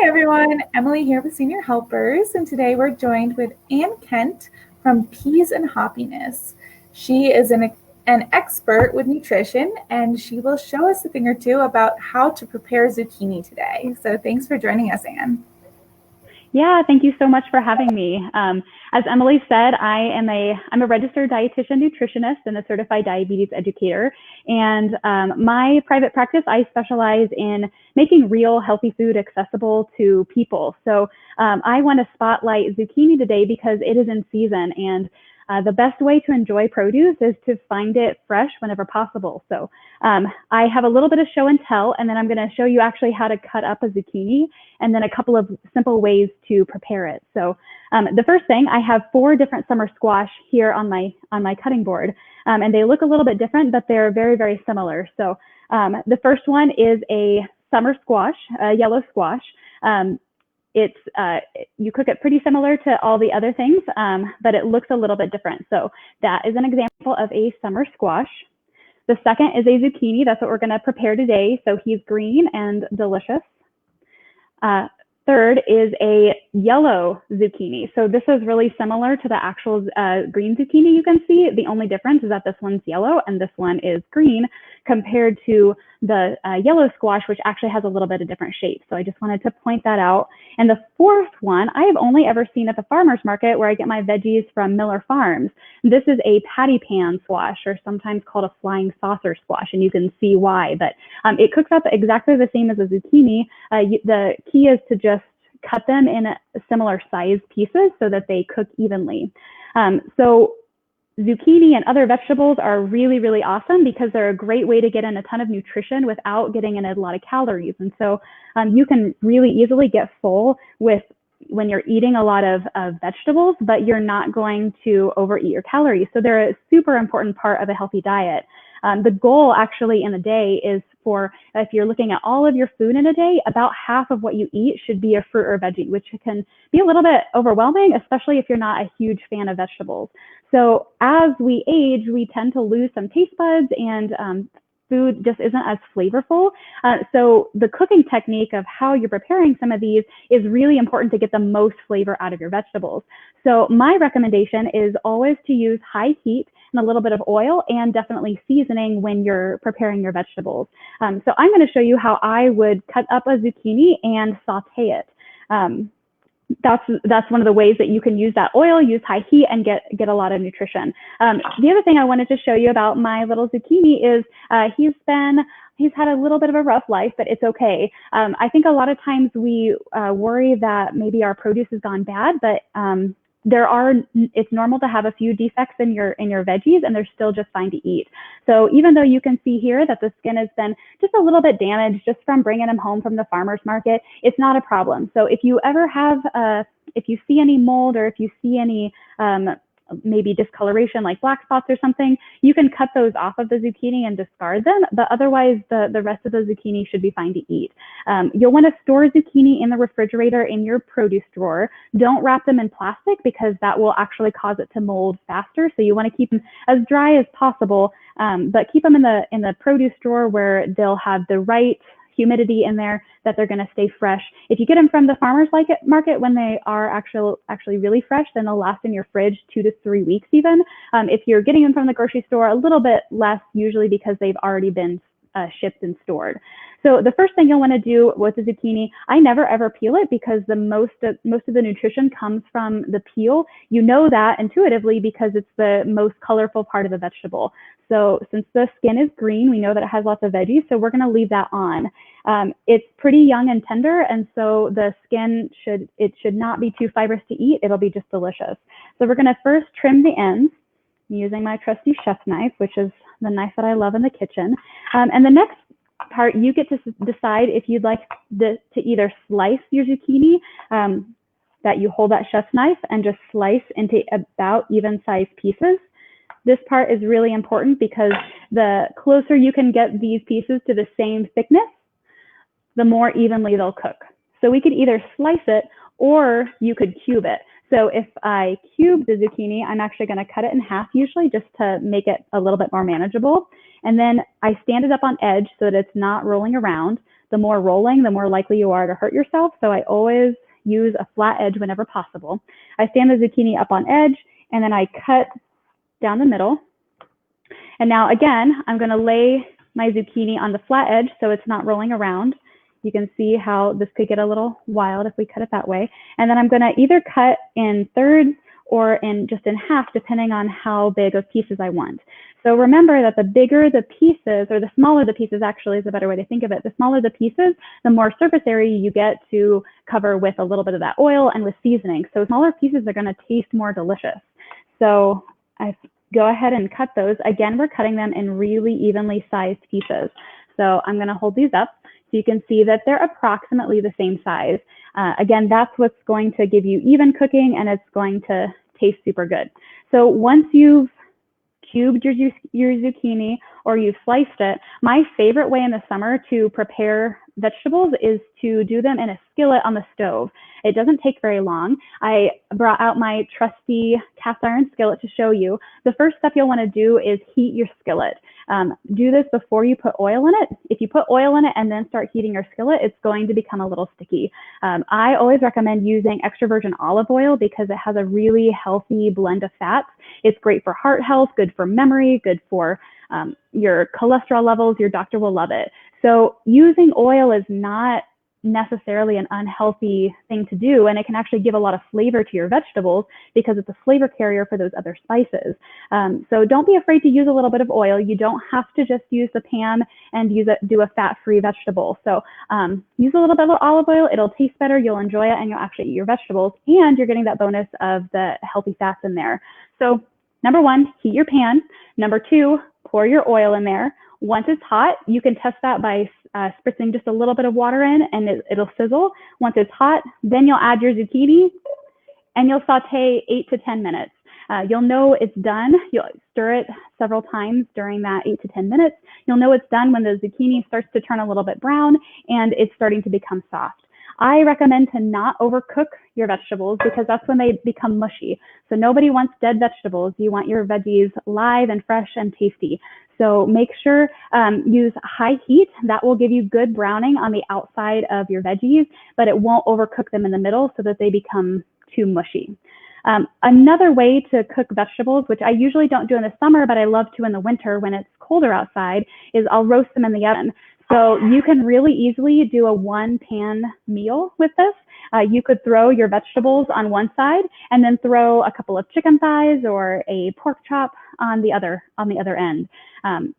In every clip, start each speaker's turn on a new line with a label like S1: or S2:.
S1: Hi everyone, Emily here with Senior Helpers, and today we're joined with Ann Kent from Peas and Hoppiness. She is an expert with nutrition, and she will show us a thing or two about how to prepare zucchini today. So thanks for joining us, Ann.
S2: Yeah, thank you so much for having me. As Emily said, I'm a registered dietitian nutritionist and a certified diabetes educator. And my private practice, I specialize in making real healthy food accessible to people. So I want to spotlight zucchini today because it is in season, and the best way to enjoy produce is to find it fresh whenever possible. So I have a little bit of show and tell, and then I'm going to show you actually how to cut up a zucchini, and then a couple of simple ways to prepare it. So the first thing, I have 4 different summer squash here on my cutting board, and they look a little bit different, but they're very, very similar. So the first one is a summer squash, a yellow squash. You cook it pretty similar to all the other things, but it looks a little bit different. So that is an example of a summer squash. The second is a zucchini. That's what we're going to prepare today. So he's green and delicious. Third is a yellow zucchini. So this is really similar to the actual green zucchini you can see. The only difference is that this one's yellow and this one is green compared to the yellow squash, which actually has a little bit of different shape. So I just wanted to point that out. And the fourth one, I have only ever seen at the farmer's market where I get my veggies from Miller Farms. This is a patty pan squash, or sometimes called a flying saucer squash, and you can see why. But it cooks up exactly the same as a zucchini. The key is to just cut them in similar size pieces so that they cook evenly. So zucchini and other vegetables are really, really awesome because they're a great way to get in a ton of nutrition without getting in a lot of calories. And so you can really easily get full when you're eating a lot of vegetables, but you're not going to overeat your calories. So they're a super important part of a healthy diet. The goal actually in a day is for, if you're looking at all of your food in a day, about half of what you eat should be a fruit or veggie, which can be a little bit overwhelming, especially if you're not a huge fan of vegetables. So as we age, we tend to lose some taste buds, and food just isn't as flavorful. So the cooking technique of how you're preparing some of these is really important to get the most flavor out of your vegetables. So my recommendation is always to use high heat and a little bit of oil, and definitely seasoning when you're preparing your vegetables. So I'm going to show you how I would cut up a zucchini and saute it. That's one of the ways that you can use that oil, use high heat, and get a lot of nutrition. The other thing I wanted to show you about my little zucchini is he's had a little bit of a rough life, but it's okay. I think a lot of times we worry that maybe our produce has gone bad, but it's normal to have a few defects in your veggies, and they're still just fine to eat. So even though you can see here that the skin has been just a little bit damaged just from bringing them home from the farmer's market, it's not a problem. So if you ever if you see any mold, or if you see any maybe discoloration like black spots or something, you can cut those off of the zucchini and discard them, but otherwise the rest of the zucchini should be fine to eat. You'll want to store zucchini in the refrigerator in your produce drawer. Don't wrap them in plastic because that will actually cause it to mold faster. So you want to keep them as dry as possible, but keep them in the produce drawer where they'll have the right humidity in there, that they're going to stay fresh. If you get them from the farmer's market when they are actually really fresh, then they'll last in your fridge 2 to 3 weeks even. If you're getting them from the grocery store, a little bit less, usually because they've already been shipped and stored. So the first thing you'll want to do with the zucchini, I never ever peel it because most of the nutrition comes from the peel. You know that intuitively because it's the most colorful part of the vegetable. So since the skin is green, we know that it has lots of veggies, so we're going to leave that on. It's pretty young and tender, and so the skin should not be too fibrous to eat. It'll be just delicious. So we're going to first trim the ends using my trusty chef knife, which is the knife that I love in the kitchen. And the next part, you get to decide if you'd like to either slice your zucchini, that you hold that chef's knife and just slice into about even-sized pieces. This part is really important because the closer you can get these pieces to the same thickness, the more evenly they'll cook. So we could either slice it or you could cube it. So if I cube the zucchini, I'm actually going to cut it in half usually just to make it a little bit more manageable. And then I stand it up on edge so that it's not rolling around. the more rolling, the more likely you are to hurt yourself. So I always use a flat edge whenever possible. I stand the zucchini up on edge, and then I cut down the middle. And now again, I'm going to lay my zucchini on the flat edge so it's not rolling around. You can see how this could get a little wild if we cut it that way. And then I'm going to either cut in thirds or just in half, depending on how big of pieces I want. So remember that the bigger the pieces, or the smaller the pieces actually is a better way to think of it, the smaller the pieces, the more surface area you get to cover with a little bit of that oil and with seasoning. So smaller pieces are going to taste more delicious. So I go ahead and cut those. Again, we're cutting them in really evenly sized pieces. So I'm going to hold these up so you can see that they're approximately the same size. Again, that's what's going to give you even cooking, and it's going to taste super good. So once you've cubed your zucchini or you've sliced it, my favorite way in the summer to prepare vegetables is to do them in a skillet on the stove. It doesn't take very long. I brought out my trusty cast iron skillet to show you. The first step you'll want to do is heat your skillet. Do this before you put oil in it. If you put oil in it and then start heating your skillet, it's going to become a little sticky. I always recommend using extra virgin olive oil because it has a really healthy blend of fats. It's great for heart health, good for memory, good for your cholesterol levels. Your doctor will love it. So using oil is not necessarily an unhealthy thing to do, and it can actually give a lot of flavor to your vegetables because it's a flavor carrier for those other spices. So don't be afraid to use a little bit of oil. You don't have to just use the pan and do a fat-free vegetable. So use a little bit of olive oil. It'll taste better, you'll enjoy it, and you'll actually eat your vegetables, and you're getting that bonus of the healthy fats in there. So number one, heat your pan. Number two, pour your oil in there. Once it's hot, you can test that by spritzing just a little bit of water in, and it'll sizzle. Once it's hot, then you'll add your zucchini, and you'll saute 8 to 10 minutes. You'll know it's done. You'll stir it several times during that 8 to 10 minutes. You'll know it's done when the zucchini starts to turn a little bit brown and it's starting to become soft. I recommend to not overcook your vegetables because that's when they become mushy. So nobody wants dead vegetables. You want your veggies live and fresh and tasty. So make sure use high heat. That will give you good browning on the outside of your veggies, but it won't overcook them in the middle so that they become too mushy. Another way to cook vegetables, which I usually don't do in the summer, but I love to in the winter when it's colder outside, is I'll roast them in the oven. So you can really easily do a one-pan meal with this. You could throw your vegetables on one side and then throw a couple of chicken thighs or a pork chop on the other end.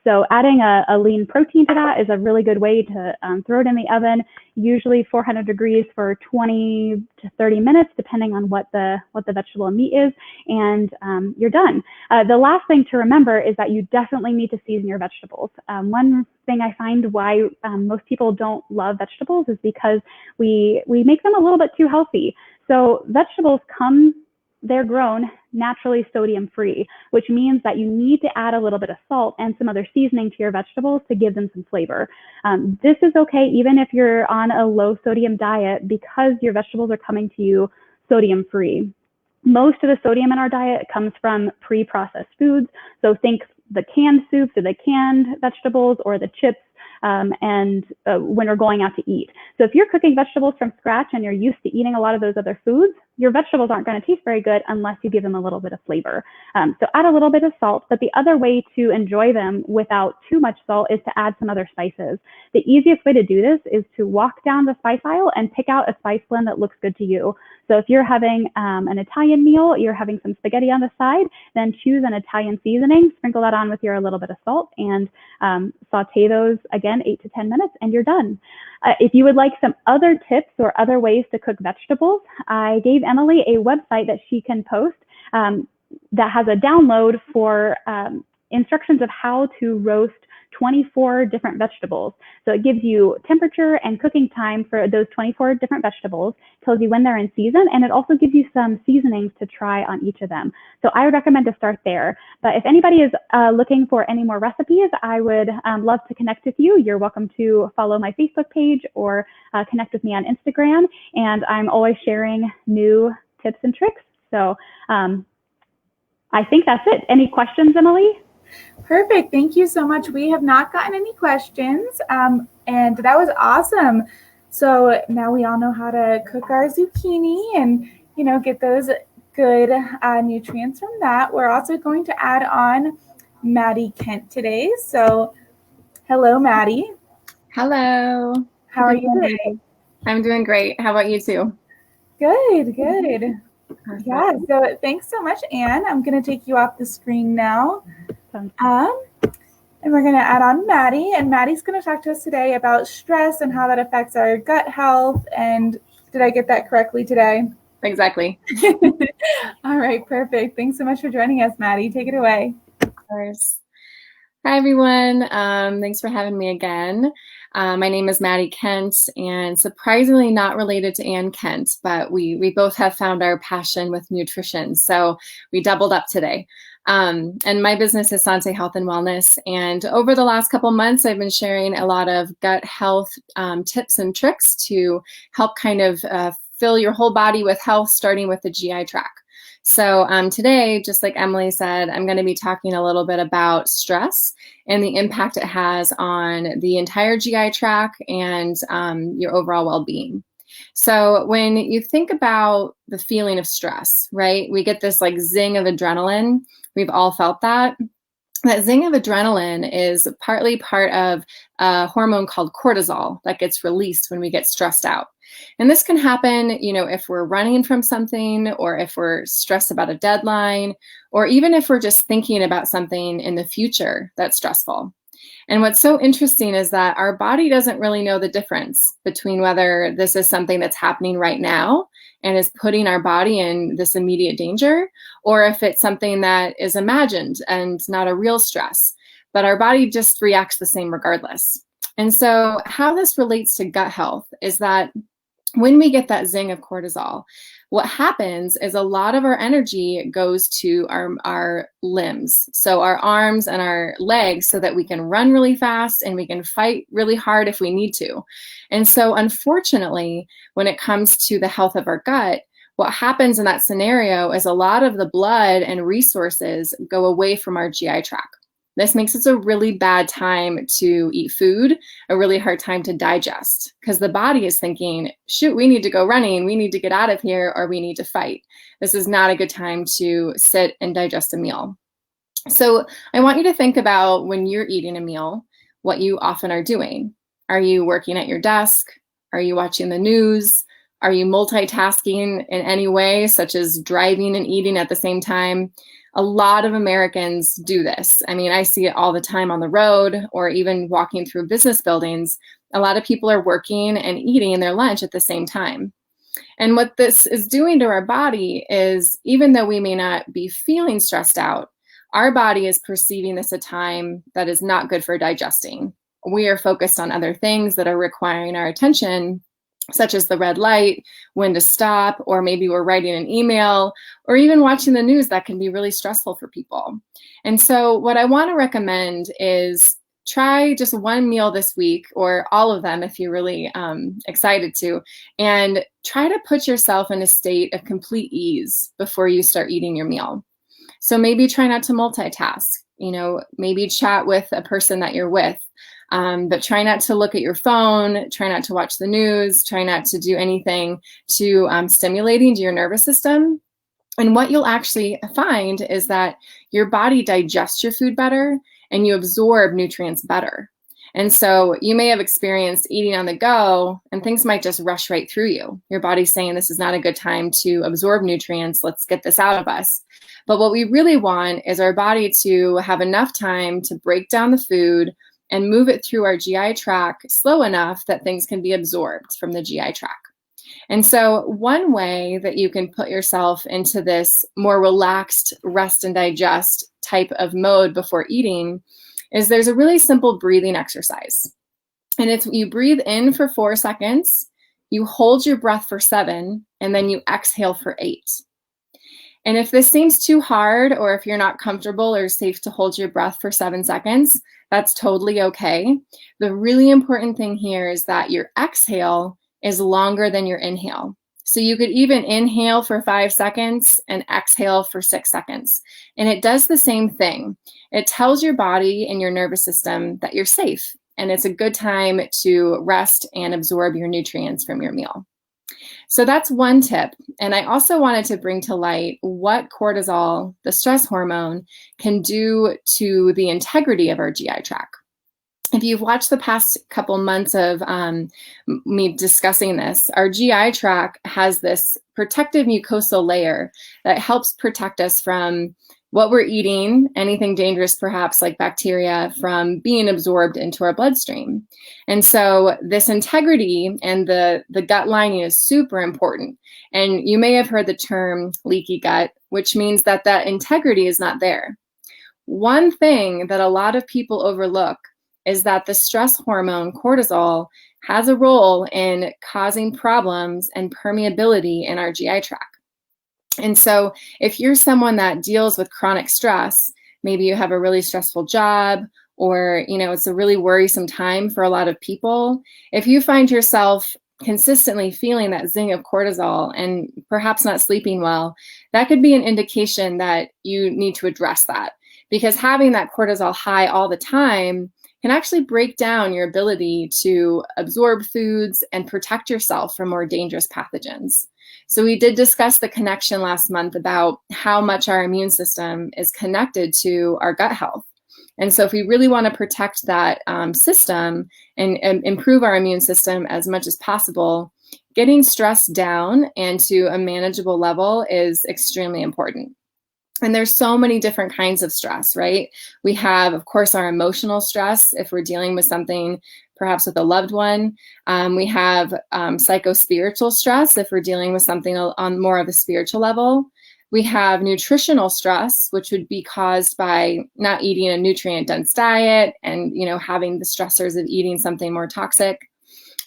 S2: So adding a lean protein to that is a really good way to throw it in the oven, usually 400 degrees for 20 to 30 minutes, depending on what the vegetable and meat is, and you're done. The last thing to remember is that you definitely need to season your vegetables. One thing I find why most people don't love vegetables is because we make them a little bit too healthy. So vegetables they're grown naturally sodium free, which means that you need to add a little bit of salt and some other seasoning to your vegetables to give them some flavor. This is okay even if you're on a low sodium diet because your vegetables are coming to you sodium free. Most of the sodium in our diet comes from pre-processed foods. So think the canned soups or the canned vegetables or the chips when we're going out to eat. So if you're cooking vegetables from scratch and you're used to eating a lot of those other foods, your vegetables aren't going to taste very good unless you give them a little bit of flavor. So add a little bit of salt, but the other way to enjoy them without too much salt is to add some other spices. The easiest way to do this is to walk down the spice aisle and pick out a spice blend that looks good to you. So if you're having an Italian meal, you're having some spaghetti on the side, then choose an Italian seasoning, sprinkle that on with your little bit of salt, and saute those again 8 to 10 minutes, and you're done. If you would like some other tips or other ways to cook vegetables, I gave Emily a website that she can post that has a download for instructions of how to roast 24 different vegetables. So it gives you temperature and cooking time for those 24 different vegetables, tells you when they're in season, and it also gives you some seasonings to try on each of them. So I would recommend to start there. But if anybody is looking for any more recipes, I would love to connect with you. You're welcome to follow my Facebook page or connect with me on Instagram. And I'm always sharing new tips and tricks. So I think that's it. Any questions, Emily?
S1: Perfect. Thank you so much. We have not gotten any questions. And that was awesome. So now we all know how to cook our zucchini and, get those good nutrients from that. We're also going to add on Maddie Kent today. So hello, Maddie.
S3: Hello.
S1: How are you today?
S3: I'm doing great. How about you too?
S1: Good, good.
S3: Perfect.
S1: Yeah, so thanks so much, Anne. I'm going to take you off the screen now. And we're going to add on Maddie. And Maddie's going to talk to us today about stress and how that affects our gut health. And did I get that correctly today?
S3: Exactly.
S1: All right, perfect. Thanks so much for joining us, Maddie. Take it away.
S3: Of course. Hi, everyone. Thanks for having me again. My name is Maddie Kent, and surprisingly not related to Ann Kent, but we both have found our passion with nutrition, so we doubled up today. And my business is Sante Health and Wellness, and over the last couple months, I've been sharing a lot of gut health tips and tricks to help kind of fill your whole body with health, starting with the GI tract. So today, just like Emily said, I'm going to be talking a little bit about stress and the impact it has on the entire GI tract and your overall well-being. So when you think about the feeling of stress, right, we get this like zing of adrenaline. We've all felt that. That zing of adrenaline is partly part of a hormone called cortisol that gets released when we get stressed out. And this can happen, if we're running from something, or if we're stressed about a deadline, or even if we're just thinking about something in the future that's stressful. And what's so interesting is that our body doesn't really know the difference between whether this is something that's happening right now and is putting our body in this immediate danger, or if it's something that is imagined and not a real stress. But our body just reacts the same regardless. And so how this relates to gut health is that when we get that zing of cortisol, what happens is a lot of our energy goes to our limbs, so our arms and our legs, so that we can run really fast and we can fight really hard if we need to. And so unfortunately, when it comes to the health of our gut, what happens in that scenario is a lot of the blood and resources go away from our GI tract. This makes it a really bad time to eat food, a really hard time to digest, because the body is thinking, shoot, we need to go running, we need to get out of here, or we need to fight. This is not a good time to sit and digest a meal. So I want you to think about when you're eating a meal, what you often are doing. Are you working at your desk? Are you watching the news? Are you multitasking in any way, such as driving and eating at the same time? A lot of Americans do this. I mean, I see it all the time on the road or even walking through business buildings. A lot of people are working and eating their lunch at the same time. And what this is doing to our body is, even though we may not be feeling stressed out, our body is perceiving this a time that is not good for digesting. We are focused on other things that are requiring our attention, such as the red light, when to stop, or maybe we're writing an email, or even watching the news that can be really stressful for people. And so what I want to recommend is try just one meal this week, or all of them if you're really excited to, and try to put yourself in a state of complete ease before you start eating your meal. So maybe try not to multitask, maybe chat with a person that you're with. But try not to look at your phone, try not to watch the news, try not to do anything to stimulating to your nervous system. And what you'll actually find is that your body digests your food better and you absorb nutrients better. And so you may have experienced eating on the go and things might just rush right through you. Your body's saying this is not a good time to absorb nutrients, let's get this out of us. But what we really want is our body to have enough time to break down the food and move it through our GI tract slow enough that things can be absorbed from the GI tract. And so one way that you can put yourself into this more relaxed rest and digest type of mode before eating is there's a really simple breathing exercise. And it's you breathe in for 4 seconds, you hold your breath for 7, and then you exhale for 8. And if this seems too hard, or if you're not comfortable or safe to hold your breath for 7 seconds, that's totally okay. The really important thing here is that your exhale is longer than your inhale. So you could even inhale for 5 seconds and exhale for 6 seconds. And it does the same thing. It tells your body and your nervous system that you're safe and it's a good time to rest and absorb your nutrients from your meal. So that's one tip. And I also wanted to bring to light what cortisol, the stress hormone, can do to the integrity of our GI tract. If you've watched the past couple months of me discussing this, our GI tract has this protective mucosal layer that helps protect us from what we're eating, anything dangerous perhaps like bacteria, from being absorbed into our bloodstream. And so this integrity and the gut lining is super important. And you may have heard the term leaky gut, which means that that integrity is not there. One thing that a lot of people overlook is that the stress hormone cortisol has a role in causing problems and permeability in our GI tract. And so if you're someone that deals with chronic stress, maybe you have a really stressful job, or it's a really worrisome time for a lot of people, if you find yourself consistently feeling that zing of cortisol and perhaps not sleeping well, that could be an indication that you need to address that. Because having that cortisol high all the time can actually break down your ability to absorb foods and protect yourself from more dangerous pathogens. So we did discuss the connection last month about how much our immune system is connected to our gut health. And so if we really want to protect that system and improve our immune system as much as possible, getting stress down and to a manageable level is extremely important. And there's so many different kinds of stress, right? We have, of course, our emotional stress if we're dealing with something perhaps with a loved one. We have psycho-spiritual stress if we're dealing with something on more of a spiritual level. We have nutritional stress, which would be caused by not eating a nutrient-dense diet and having the stressors of eating something more toxic.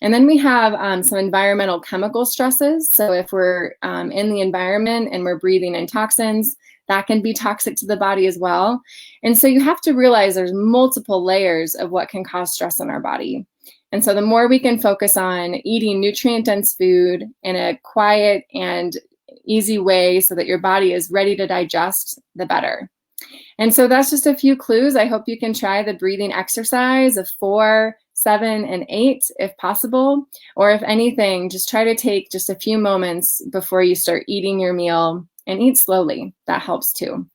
S3: And then we have some environmental chemical stresses. So if we're in the environment and we're breathing in toxins, that can be toxic to the body as well. And so you have to realize there's multiple layers of what can cause stress in our body. And so the more we can focus on eating nutrient-dense food in a quiet and easy way so that your body is ready to digest, the better. And so that's just a few clues. I hope you can try the breathing exercise of 4, 7, and 8 if possible. Or if anything, just try to take just a few moments before you start eating your meal and eat slowly. That helps too.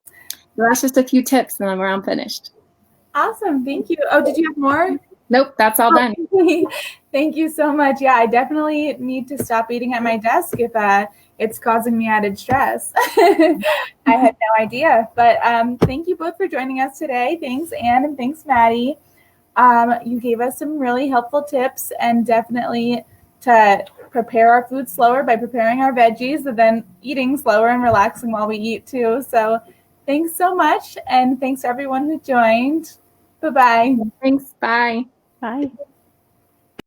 S3: So that's just a few tips and then we're finished.
S1: Awesome. Thank you. Oh, did you have more?
S3: Nope, that's all done.
S1: Thank you so much. Yeah, I definitely need to stop eating at my desk if it's causing me added stress. I had no idea. But thank you both for joining us today. Thanks, Anne, and thanks, Maddie. You gave us some really helpful tips, and definitely to prepare our food slower by preparing our veggies and then eating slower and relaxing while we eat too. So thanks so much. And thanks to everyone who joined. Bye-bye.
S3: Thanks. Bye.
S2: Bye.